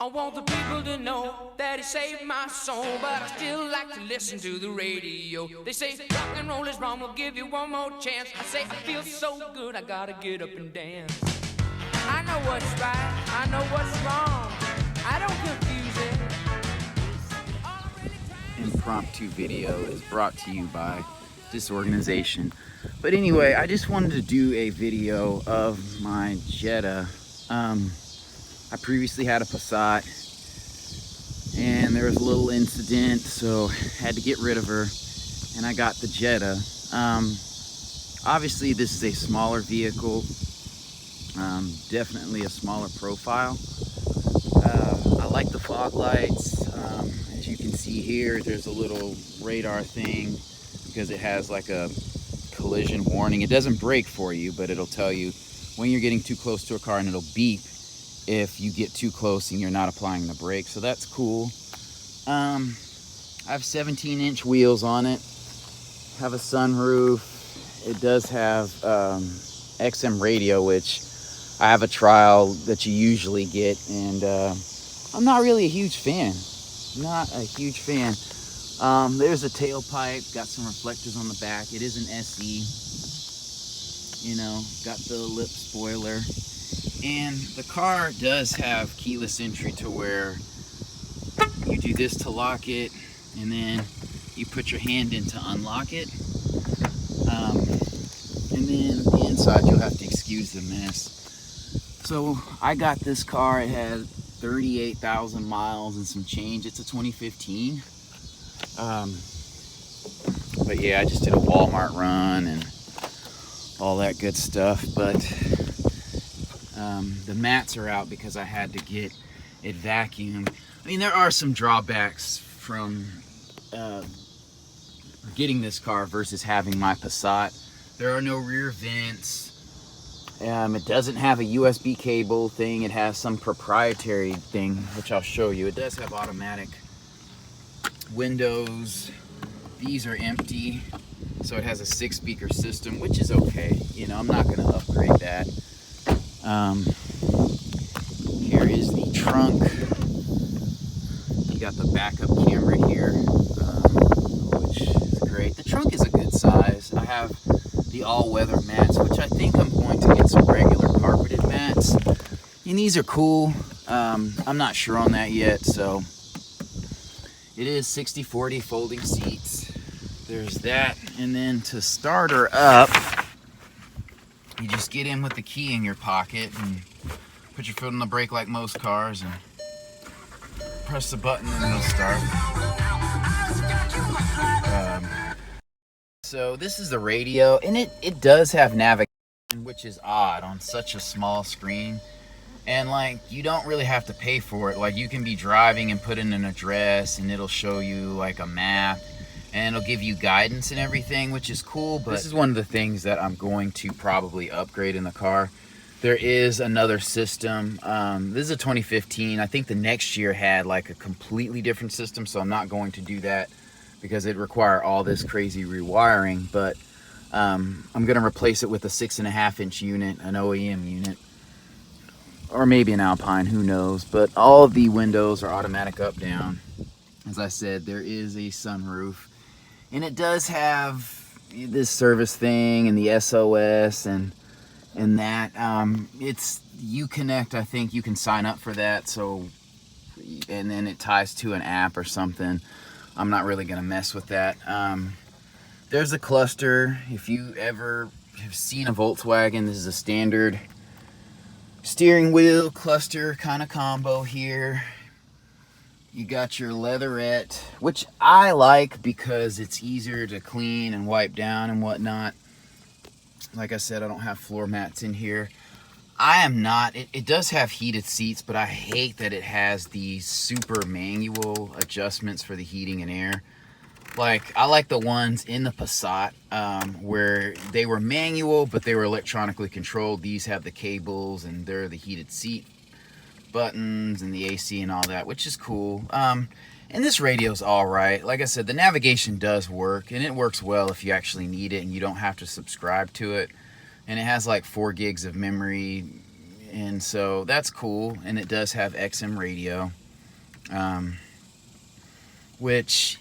I want the people to know that he saved my soul, but I still like to listen to the radio. They say rock and roll is wrong, we'll give you one more chance. I say I feel so good, I gotta get up and dance. I know what's right, I know what's wrong, I don't confuse it. Impromptu video is brought to you by Disorganization. But anyway, I just wanted to do a video of my Jetta. I previously had a Passat and there was a little incident, so had to get rid of her and I got the Jetta. Obviously this is a smaller vehicle, definitely a smaller profile. I like the fog lights. As you can see here, there's a little radar thing because it has like a collision warning. It doesn't brake for you, but it'll tell you when you're getting too close to a car, and it'll beep if you get too close and you're not applying the brake, so that's cool. I have 17-inch wheels on it, have a sunroof. It does have XM radio, which I have a trial that you usually get, and I'm not really a huge fan. Not a huge fan. There's a tailpipe, got some reflectors on the back. It is an SE, you know, got the lip spoiler. And the car does have keyless entry to where you do this to lock it, and then you put your hand in to unlock it. And then the inside, you'll have to excuse the mess. So I got this car, it had 38,000 miles and some change. It's a 2015. But yeah, I just did a Walmart run and all that good stuff. But the mats are out because I had to get it vacuumed. I mean, there are some drawbacks from getting this car versus having my Passat. There are no rear vents. It doesn't have a USB cable thing. It has some proprietary thing, which I'll show you. It does have automatic windows. These are empty, so it has a 6-speaker system, which is okay. You know, I'm not going to upgrade that. Here is the trunk. You got the backup camera here, which is great. The trunk is a good size. I have the all-weather mats, which I think I'm going to get some regular carpeted mats. And these are cool. I'm not sure on that yet, so it is 60/40 folding seats. There's that. And then to start her up, you just get in with the key in your pocket and put your foot on the brake like most cars and press the button and it'll start. So this is the radio, and it does have navigation, which is odd on such a small screen. And like, you don't really have to pay for it. Like, you can be driving and put in an address and it'll show you like a map and it'll give you guidance and everything, which is cool. But this is one of the things that I'm going to probably upgrade in the car. There is another system. This is a 2015. I think the next year had like a completely different system, so I'm not going to do that because it'd require all this crazy rewiring. But I'm going to replace it with a 6.5-inch unit, an OEM unit, or maybe an Alpine, who knows. But all of the windows are automatic up down. As I said, there is a sunroof, and it does have this service thing and the SOS and that. It's Uconnect. I think you can sign up for that, so, and then it ties to an app or something. I'm not really gonna mess with that. There's a cluster. If you ever have seen a Volkswagen, this is a standard steering wheel cluster kind of combo here. You got your leatherette, which I like because it's easier to clean and wipe down and whatnot. Like I said, I don't have floor mats in here. I am not, it does have heated seats, but I hate that it has these super manual adjustments for the heating and air. Like, I like the ones in the Passat where they were manual, but they were electronically controlled. These have the cables and they're the heated seat buttons and the AC and all that, which is cool. And this radio's all right. Like I said, the navigation does work, and it works well if you actually need it and you don't have to subscribe to it. And it has like 4 gigs of memory, and so that's cool. And it does have XM radio, which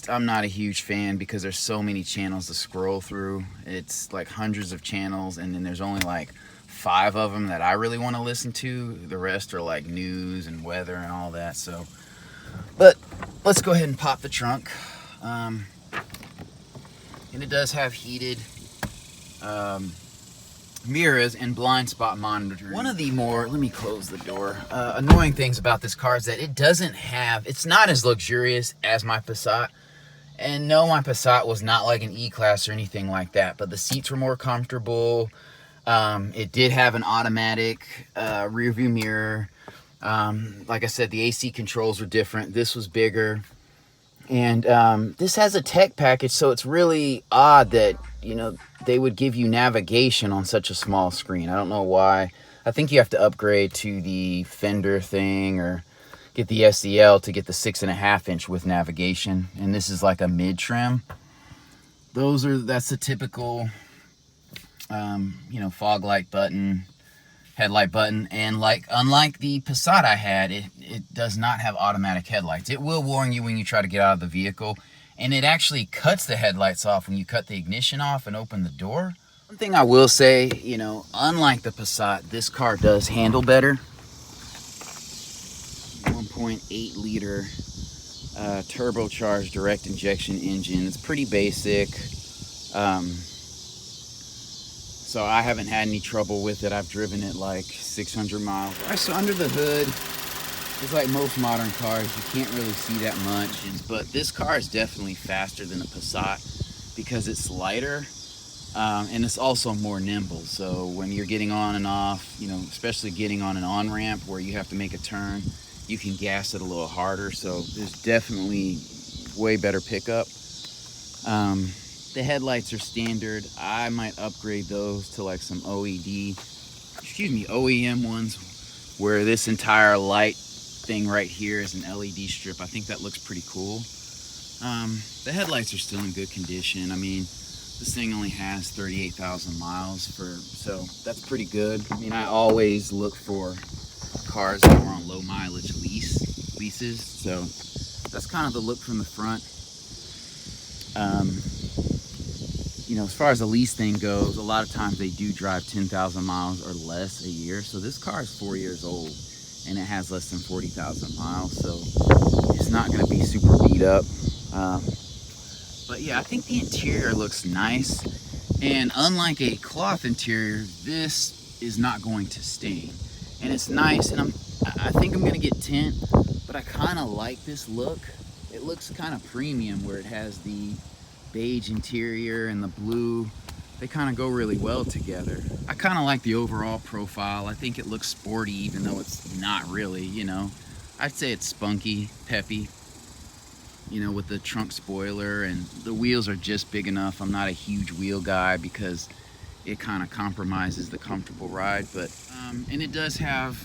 I'm not a huge fan because there's so many channels to scroll through. It's like hundreds of channels, and then there's only like 5 of them that I really want to listen to. The rest are like news and weather and all that. So, but let's go ahead and pop the trunk. And it does have heated mirrors and blind spot monitoring. One of the more, let me close the door, annoying things about this car is that it's not as luxurious as my Passat. And no, my Passat was not like an E-Class or anything like that, but the seats were more comfortable. It did have an automatic rear view mirror. Like I said, the AC controls were different. This was bigger. And this has a tech package, so it's really odd that, they would give you navigation on such a small screen. I don't know why. I think you have to upgrade to the fender thing or get the SEL to get the 6.5-inch with navigation. And this is like a mid trim. That's the typical, fog light button, headlight button. And unlike the Passat I had, it does not have automatic headlights. It will warn you when you try to get out of the vehicle. And it actually cuts the headlights off when you cut the ignition off and open the door. One thing I will say, unlike the Passat, this car does handle better. 1.8 liter turbocharged direct injection engine. It's pretty basic. So I haven't had any trouble with it. I've driven it like 600 miles. All right, so under the hood, it's like most modern cars, you can't really see that much, but this car is definitely faster than a Passat because it's lighter, and it's also more nimble. So when you're getting on and off, especially getting on an on-ramp where you have to make a turn, you can gas it a little harder. So there's definitely way better pickup. The headlights are standard. I might upgrade those to like some OEM ones where this entire light thing right here is an LED strip. I think that looks pretty cool. The headlights are still in good condition. I mean, this thing only has 38,000 miles so that's pretty good. I mean, I always look for cars that are on low mileage leases. So that's kind of the look from the front. As far as the lease thing goes, a lot of times they do drive 10,000 miles or less a year. So this car is 4 years old and it has less than 40,000 miles. So it's not going to be super beat up. But yeah, I think the interior looks nice. And unlike a cloth interior, this is not going to stain. And it's nice. And I think I'm going to get tint, but I kind of like this look. It looks kind of premium where it has the beige interior and the blue. They kind of go really well together. I kind of like the overall profile. I think it looks sporty even though it's not really, I'd say it's spunky, peppy, with the trunk spoiler, and the wheels are just big enough. I'm not a huge wheel guy because it kind of compromises the comfortable ride, but and it does have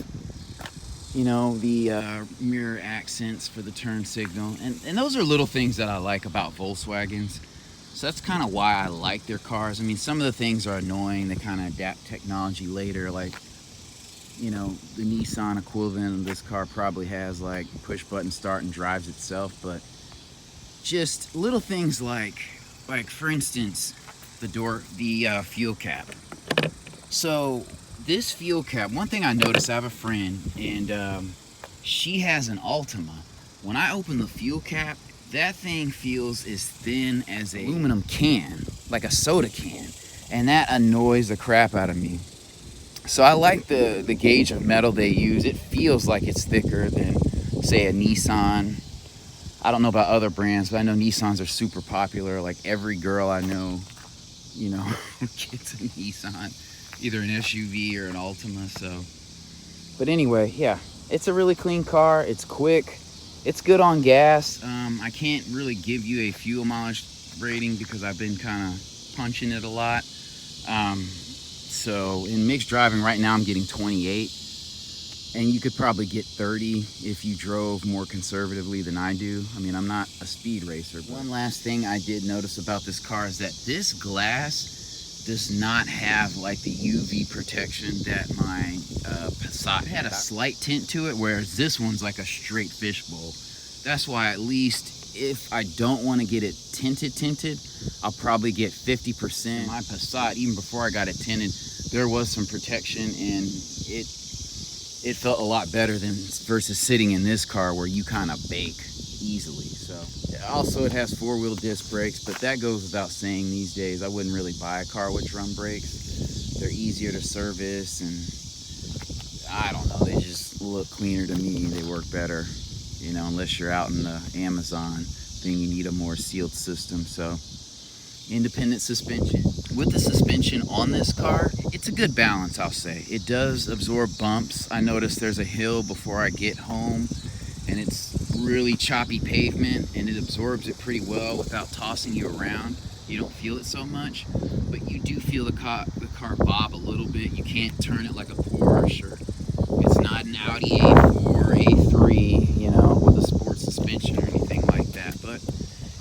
the mirror accents for the turn signal, and those are little things that I like about Volkswagens. So that's kind of why I like their cars. I mean, some of the things are annoying. They kind of adapt technology later, like the Nissan equivalent of this car probably has like push button start and drives itself, but just little things like for instance, the fuel cap. So this fuel cap, one thing I noticed, I have a friend and she has an Altima. When I open the fuel cap, that thing feels as thin as an aluminum can, like a soda can, and that annoys the crap out of me. So I like the gauge of metal they use. It feels like it's thicker than, say, a Nissan. I don't know about other brands, but I know Nissans are super popular. Like every girl I know, gets a Nissan, either an SUV or an Altima. So, but anyway, yeah, it's a really clean car. It's quick. It's good on gas. I can't really give you a fuel mileage rating because I've been kind of punching it a lot. So in mixed driving right now, I'm getting 28. And you could probably get 30 if you drove more conservatively than I do. I mean, I'm not a speed racer. One last thing I did notice about this car is that this glass does not have like the UV protection that my Passat had. A slight tint to it, whereas this one's like a straight fishbowl. That's why, at least if I don't want to get it tinted, I'll probably get 50%. My Passat, even before I got it tinted, there was some protection, and it felt a lot better than versus sitting in this car where you kind of bake easily. So also, it has 4-wheel disc brakes, but that goes without saying these days. I wouldn't really buy a car with drum brakes. They're easier to service, and I don't know, they just look cleaner to me. They work better, you know, unless you're out in the Amazon, then you need a more sealed system. So independent suspension. With the suspension on this car, it's a good balance, I'll say. It does absorb bumps. I noticed there's a hill before I get home, and it's really choppy pavement, and it absorbs it pretty well without tossing you around. You don't feel it so much, but you do feel the car bob a little bit. You can't turn it like a Porsche, or it's not an Audi A4, A3, you know, with a sports suspension or anything like that. But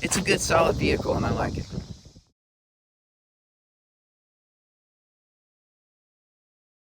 it's a good solid vehicle, and I like it.